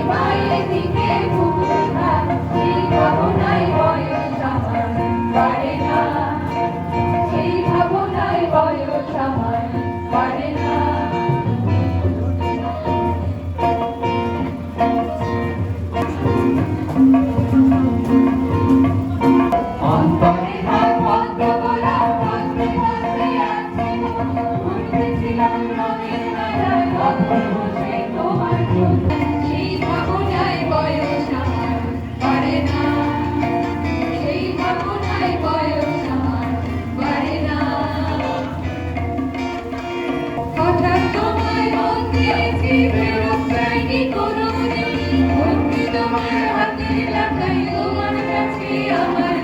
মায়ের দিকে পুতুল ভাত, সেই ভাবনায় বয়স আমার বাড়ে না, সেই ভাবনায় বয়স আমার বাড়ে না। অন্তরে ভাব পদ্ম গোলাপ পদ্মে পদ্মে আছে, উড়তেছিলাম রঙের মেলায় পদ্মে বসে তোমার চোখ, সেই ভাবনায় বয়স আমার বাড়ে না, সেই ভাবনায় বয়স আমার বাড়ে না। হঠাৎ তোমায় মন দিয়েছি ফেরত চাইনি কোনোদিন, ভক্তি তোমার হাতের লেখায় তোমার কাছে আমার